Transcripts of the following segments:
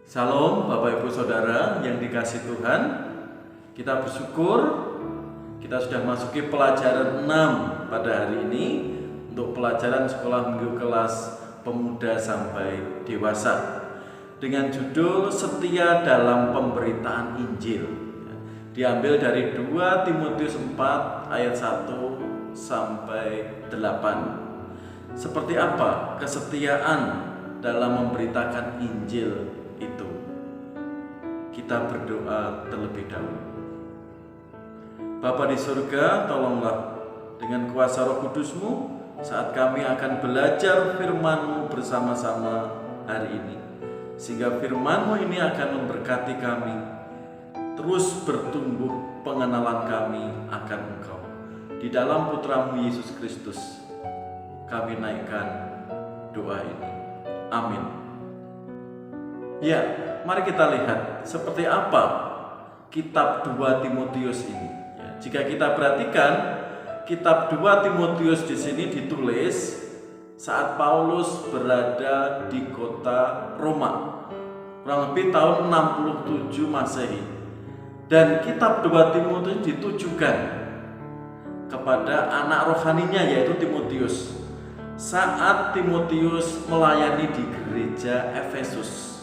Salam Bapak Ibu Saudara yang dikasihi Tuhan. Kita bersyukur kita sudah masuki pelajaran 6 pada hari ini untuk pelajaran sekolah minggu kelas pemuda sampai dewasa dengan judul Setia dalam Pemberitaan Injil. Diambil dari 2 Timotius 4 ayat 1 sampai 8. Seperti apa kesetiaan dalam memberitakan Injil itu? Kita berdoa terlebih dahulu. Bapa di surga, tolonglah dengan kuasa Roh Kudus-Mu saat kami akan belajar firman-Mu bersama-sama hari ini, sehingga firman-Mu ini akan memberkati kami, terus bertumbuh pengenalan kami akan Engkau. Di dalam Putra-Mu Yesus Kristus kami naikkan doa ini. Amin. Ya, mari kita lihat seperti apa kitab 2 Timotius ini. Ya, jika kita perhatikan, kitab 2 Timotius di sini ditulis saat Paulus berada di kota Roma, kurang lebih tahun 67 Masehi. Dan kitab 2 Timotius ditujukan kepada anak rohaninya, yaitu Timotius, saat Timotius melayani di gereja Efesus,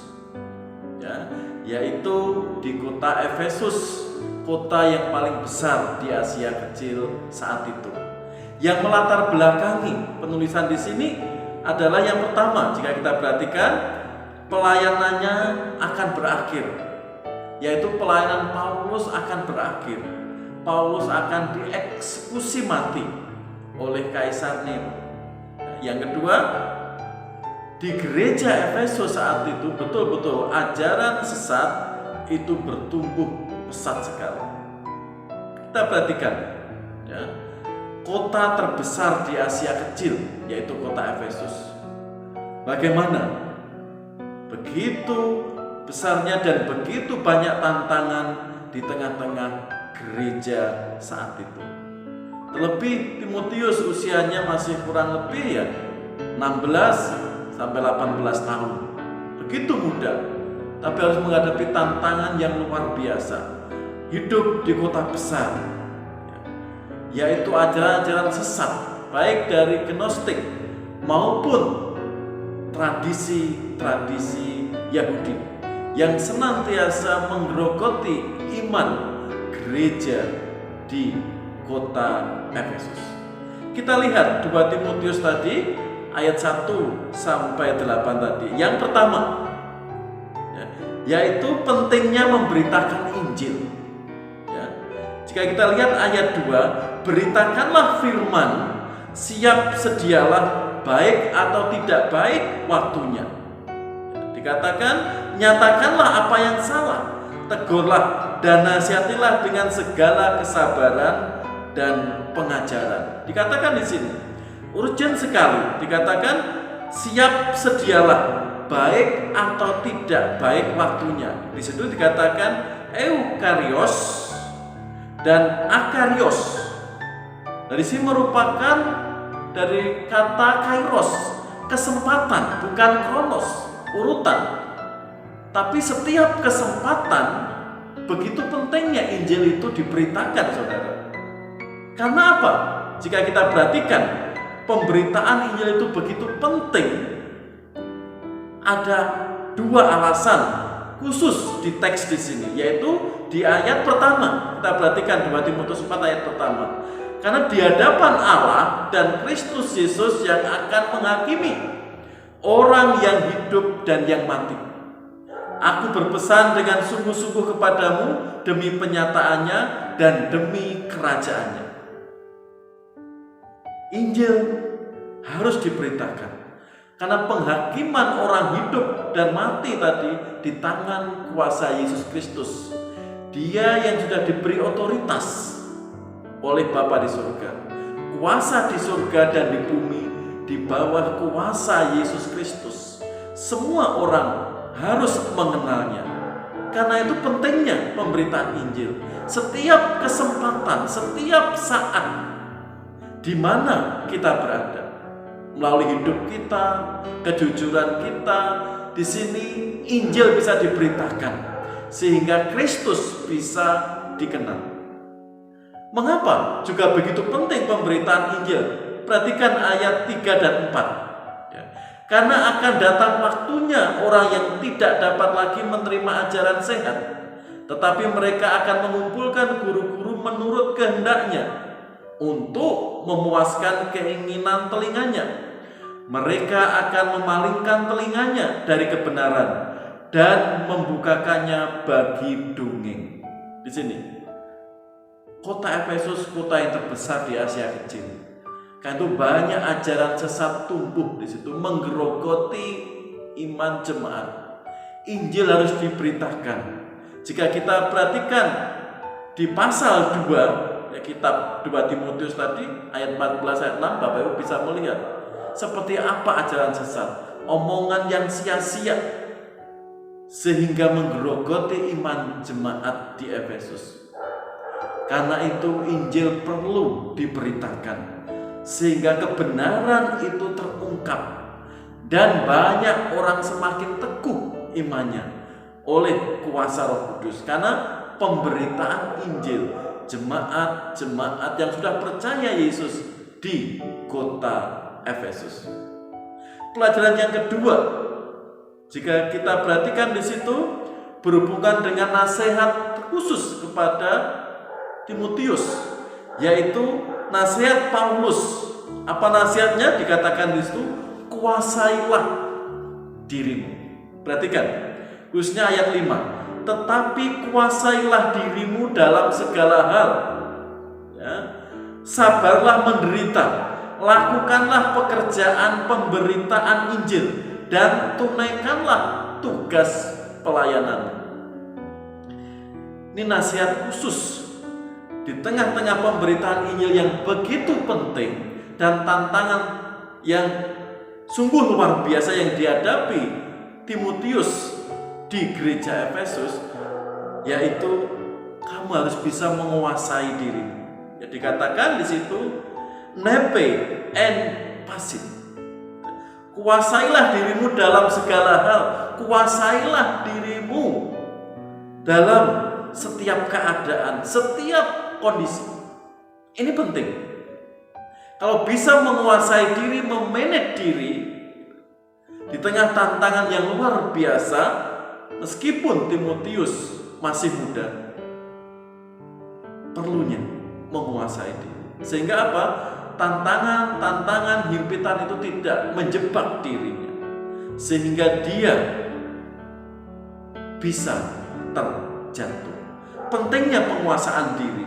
ya, yaitu di kota Efesus, kota yang paling besar di Asia Kecil saat itu. Yang melatar belakangi penulisan di sini adalah yang pertama, jika kita perhatikan, pelayanannya akan berakhir, yaitu pelayanan Paulus akan berakhir. Paulus akan dieksekusi mati oleh Kaisar Nero. Yang kedua, di gereja Efesus saat itu betul-betul ajaran sesat itu bertumbuh pesat sekali. Kita perhatikan, ya, kota terbesar di Asia Kecil yaitu kota Efesus. Bagaimana? Begitu besarnya dan begitu banyak tantangan di tengah-tengah gereja saat itu. Terlebih Timotius usianya masih kurang lebih 16 sampai 18 tahun. Begitu muda, tapi harus menghadapi tantangan yang luar biasa. Hidup di kota besar, yaitu ajaran-ajaran sesat, baik dari Gnostik maupun tradisi-tradisi Yahudi yang senantiasa menggerogoti iman gereja di kota Efesus. Kita lihat 2 Timotius tadi ayat 1 sampai 8 tadi. Yang pertama, yaitu pentingnya memberitakan Injil. Ya. Jika kita lihat ayat 2, beritakanlah firman, siap sedialah baik atau tidak baik waktunya. Dikatakan, nyatakanlah apa yang salah, tegurlah dan nasihatilah dengan segala kesabaran dan pengajaran. Dikatakan di sini urgent sekali, dikatakan siap sedialah baik atau tidak baik waktunya. Di situ dikatakan eukarios dan akarios. Dari sini merupakan dari kata kairos, kesempatan, bukan kronos, urutan. Tapi setiap kesempatan begitu pentingnya Injil itu diberitakan, saudara. Karena apa? Jika kita perhatikan, pemberitaan Injil itu begitu penting. Ada 2 alasan khusus di teks di sini, yaitu di ayat pertama. Kita perhatikan 2 Timotius 4 ayat pertama. Karena di hadapan Allah dan Kristus Yesus yang akan menghakimi orang yang hidup dan yang mati, aku berpesan dengan sungguh-sungguh kepadamu demi penyataannya dan demi kerajaannya. Injil harus diberitakan karena penghakiman orang hidup dan mati tadi di tangan kuasa Yesus Kristus. Dia yang sudah diberi otoritas oleh Bapa di surga, kuasa di surga dan di bumi di bawah kuasa Yesus Kristus. Semua orang harus mengenalnya. Karena itu pentingnya pemberitaan Injil. Setiap kesempatan, setiap saat di mana kita berada, melalui hidup kita, kejujuran kita, di sini Injil bisa diberitakan sehingga Kristus bisa dikenal. Mengapa juga begitu penting pemberitaan Injil? Perhatikan ayat 3 dan 4. Ya. Karena akan datang waktunya orang yang tidak dapat lagi menerima ajaran sehat, tetapi mereka akan mengumpulkan guru-guru menurut kehendaknya untuk memuaskan keinginan telinganya. Mereka akan memalingkan telinganya dari kebenaran dan membukakannya bagi dongeng. Di sini, kota Efesus kota yang terbesar di Asia Kecil. Karena itu banyak ajaran sesat tumbuh di situ, menggerogoti iman jemaat. Injil harus diberitakan. Jika kita perhatikan di pasal 2, ya, kitab 2 Timotius tadi, ayat 14 ayat 6, Bapak Ibu bisa melihat seperti apa ajaran sesat, omongan yang sia-sia sehingga menggerogoti iman jemaat di Efesus. Karena itu Injil perlu diberitakan sehingga kebenaran itu terungkap dan banyak orang semakin teguh imannya oleh kuasa Roh Kudus. Karena pemberitaan Injil, jemaat-jemaat yang sudah percaya Yesus di kota Efesus. Pelajaran yang kedua, jika kita perhatikan di situ berhubungan dengan nasihat khusus kepada Timotius, yaitu nasihat Paulus. Apa nasihatnya? Dikatakan di situ, kuasailah dirimu. Perhatikan, khususnya ayat 5. Tetapi kuasailah dirimu dalam segala hal. Ya. Sabarlah menderita, lakukanlah pekerjaan pemberitaan Injil, dan tunaikanlah tugas pelayanan. Ini nasihat khusus di tengah-tengah pemberitaan Injil yang begitu penting dan tantangan yang sungguh luar biasa yang dihadapi Timotius di gereja Efesus, yaitu kamu harus bisa menguasai dirimu. Ya, dikatakan di situ nepe en pasit. Kuasailah dirimu dalam segala hal. Kuasailah dirimu dalam setiap keadaan, setiap kondisi. Ini penting. Kalau bisa menguasai diri, memanage diri di tengah tantangan yang luar biasa, meskipun Timotius masih muda, perlunya menguasai diri. Sehingga apa? Tantangan himpitan itu tidak menjebak dirinya, sehingga dia bisa terjatuh. Pentingnya penguasaan diri.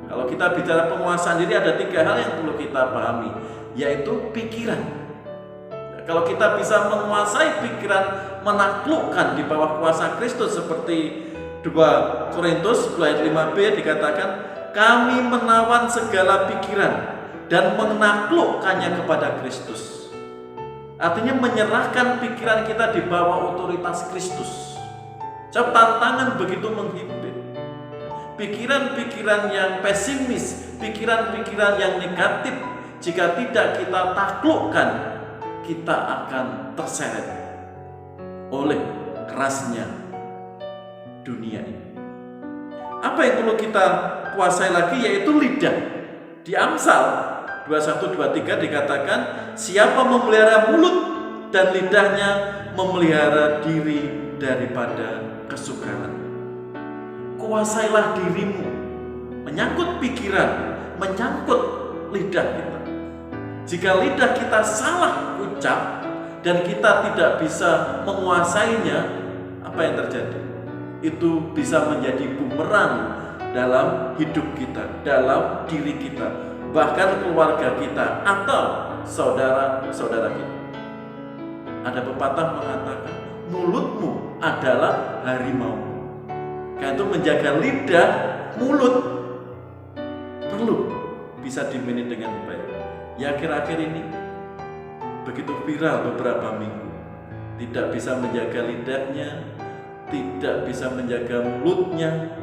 Kalau kita bicara penguasaan diri, ada 3 hal yang perlu kita pahami, yaitu pikiran. Kalau kita bisa menguasai pikiran, menaklukkan di bawah kuasa Kristus, seperti 2 Korintus ayat 5b dikatakan, kami menawan segala pikiran dan menaklukkannya kepada Kristus. Artinya menyerahkan pikiran kita di bawah otoritas Kristus. Sebab tantangan begitu menghimpit. Pikiran-pikiran yang pesimis, pikiran-pikiran yang negatif, jika tidak kita taklukkan, kita akan terseret oleh kerasnya dunia ini. Apa yang perlu kita kuasai lagi, yaitu lidah. Di Amsal 21-23 dikatakan, siapa memelihara mulut dan lidahnya memelihara diri daripada kesukaran. Kuasailah dirimu, menyangkut pikiran, menyangkut lidah kita. Jika lidah kita salah ucap dan kita tidak bisa menguasainya, apa yang terjadi? Itu bisa menjadi bumerang dalam hidup kita, dalam diri kita, bahkan keluarga kita atau saudara-saudara kita. Ada pepatah mengatakan, mulutmu adalah harimau. Karena itu menjaga lidah, mulut perlu bisa dimanage dengan baik. Ya, akhir-akhir ini begitu viral beberapa minggu, tidak bisa menjaga lidahnya, tidak bisa menjaga mulutnya,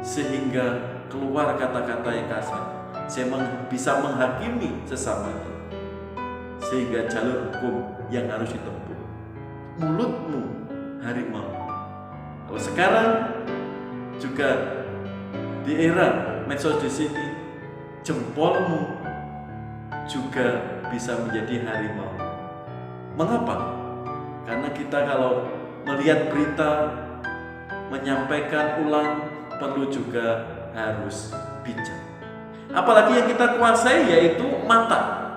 sehingga keluar kata-kata yang kasar. Saya bisa menghakimi sesamanya, sehingga jalur hukum yang harus ditempuh. Mulutmu harimau. Kalau sekarang juga di era medsos di sini, jempolmu juga bisa menjadi harimau. Mengapa? Karena kita kalau melihat berita, menyampaikan ulang, perlu juga harus bijak. Apalagi yang kita kuasai yaitu mata.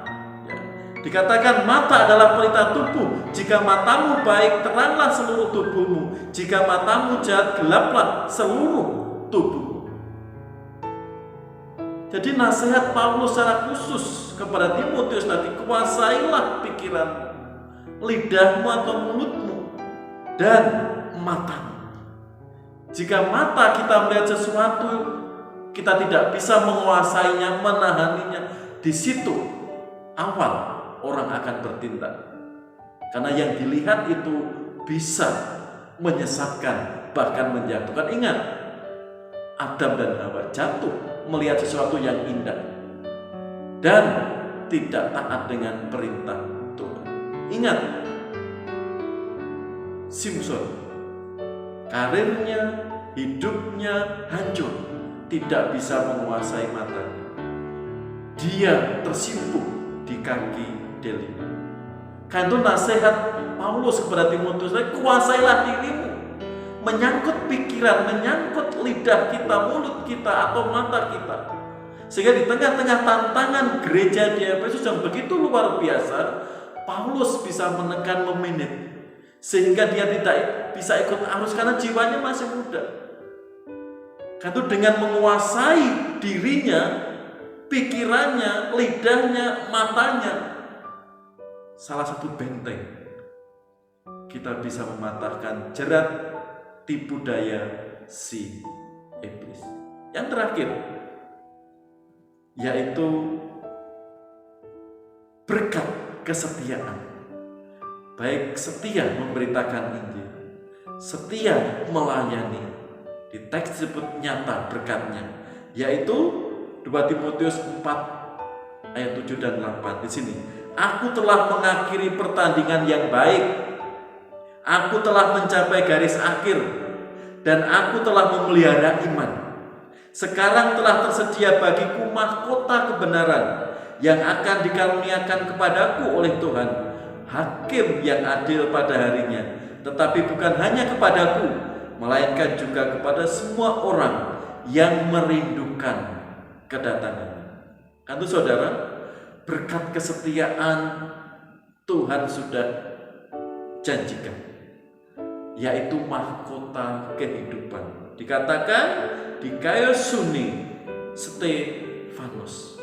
Ya. Dikatakan mata adalah pelita tubuh. Jika matamu baik, teranglah seluruh tubuhmu. Jika matamu jahat, gelaplah seluruh tubuhmu. Jadi nasihat Paulus secara khusus kepada Timotius tadi, kuasailah pikiranmu, lidahmu atau mulutmu, dan matamu. Jika mata kita melihat sesuatu, kita tidak bisa menguasainya, menahaninya, di situ awal orang akan bertindak. Karena yang dilihat itu bisa menyesatkan, bahkan menjatuhkan. Ingat, Adam dan Hawa jatuh melihat sesuatu yang indah dan tidak taat dengan perintah Tuhan. Ingat, Simson, karirnya, hidupnya hancur, tidak bisa menguasai matanya. Dia tersimpuk di kaki Delima. Karena itu nasihat Paulus kepada Timotius, kuasailah dirimu. Menyangkut pikiran, menyangkut lidah kita, mulut kita, atau mata kita. Sehingga di tengah-tengah tantangan gereja di Efesus yang begitu luar biasa, Paulus bisa menekan, memanage, sehingga dia tidak bisa ikut arus karena jiwanya masih muda. Karena itu dengan menguasai dirinya, pikirannya, lidahnya, matanya, salah satu benteng kita bisa mematahkan jerat tipu daya si iblis. Yang terakhir yaitu berkat kesetiaan. Baik setia memberitakan Injil, setia melayani. Di teks disebut nyata berkatnya, yaitu 2 Timotius 4 ayat 7 dan 8 di sini. Aku telah mengakhiri pertandingan yang baik. Aku telah mencapai garis akhir dan aku telah memelihara iman. Sekarang telah tersedia bagiku mahkota kebenaran yang akan dikaruniakan kepadaku oleh Tuhan, Hakim yang adil pada harinya, tetapi bukan hanya kepadaku, melainkan juga kepada semua orang yang merindukan kedatangannya. Kan itu saudara, berkat kesetiaan Tuhan sudah janjikan, yaitu mahkota kehidupan. Dikatakan di Gaius Suni Stefanus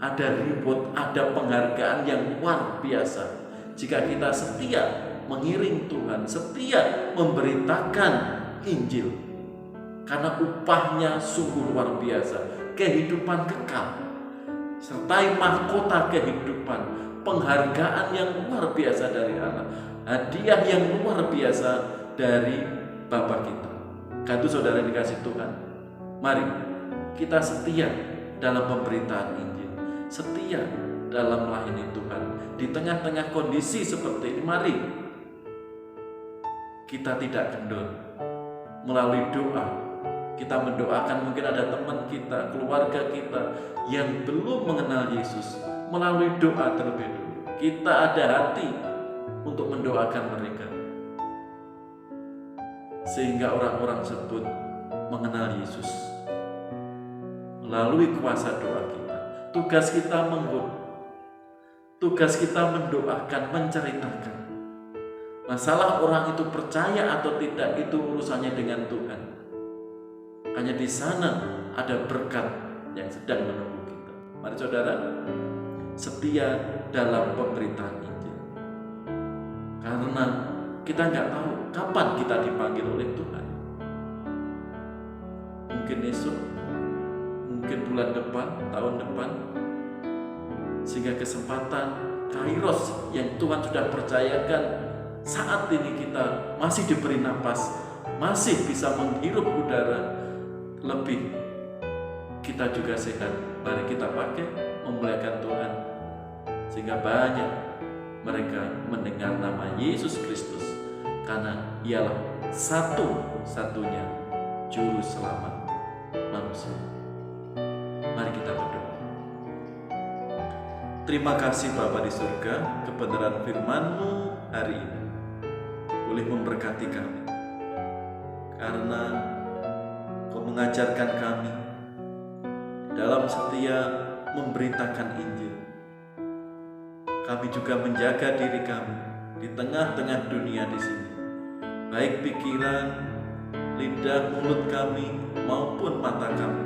ada reward, ada penghargaan yang luar biasa jika kita setia mengiring Tuhan, setia memberitakan Injil. Karena upahnya sungguh luar biasa, kehidupan kekal, sertai mahkota kehidupan, penghargaan yang luar biasa dari Allah, hadiah yang luar biasa dari Bapa kita. Karena itu saudara dikasih Tuhan, mari kita setia dalam pemberitaan Injil, setia dalam melayani Tuhan. Di tengah-tengah kondisi seperti ini, mari kita tidak kendor. Melalui doa kita mendoakan, mungkin ada teman kita, keluarga kita yang belum mengenal Yesus. Melalui doa terlebih dulu kita ada hati untuk mendoakan mereka, sehingga orang-orang tersebut mengenal Yesus melalui kuasa doa kita. Tugas kita tugas kita mendoakan, menceritakan. Masalah orang itu percaya atau tidak, itu urusannya dengan Tuhan. Hanya di sana ada berkat yang sedang menunggu kita. Mari saudara, setia dalam pemberitaan Injil. Karena kita nggak tahu kapan kita dipanggil oleh Tuhan. Mungkin esok, mungkin bulan depan, tahun depan. Sehingga kesempatan kairos yang Tuhan sudah percayakan saat ini kita masih diberi napas, masih bisa menghirup udara, lebih kita juga sehat. Mari kita pakai memuliakan Tuhan, sehingga banyak mereka mendengar nama Yesus Kristus karena ialah satu-satunya juru selamat manusia. Mari kita berdoa. Terima kasih Bapa di surga, kebenaran firman-Mu hari ini boleh memberkati kami, karena Kau mengajarkan kami dalam setia memberitakan Injil. Kami juga menjaga diri kami di tengah-tengah dunia di sini, baik pikiran, lidah, mulut kami maupun mata kami.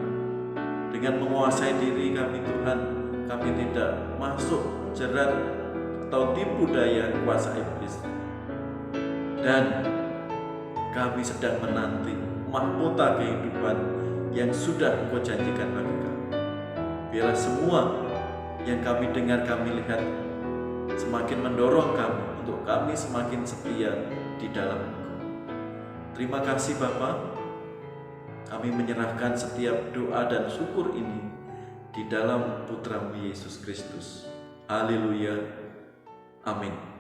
Dengan menguasai diri kami Tuhan, kami tidak masuk jerat atau tipu daya kuasa iblis. Dan kami sedang menanti mahkota kehidupan yang sudah Kau janjikan bagi kami. Biarlah semua yang kami dengar, kami lihat, semakin mendorong kami untuk kami semakin setia di dalam Engkau. Terima kasih Bapa. Kami menyerahkan setiap doa dan syukur ini di dalam Putra-Mu Yesus Kristus. Haleluya. Amin.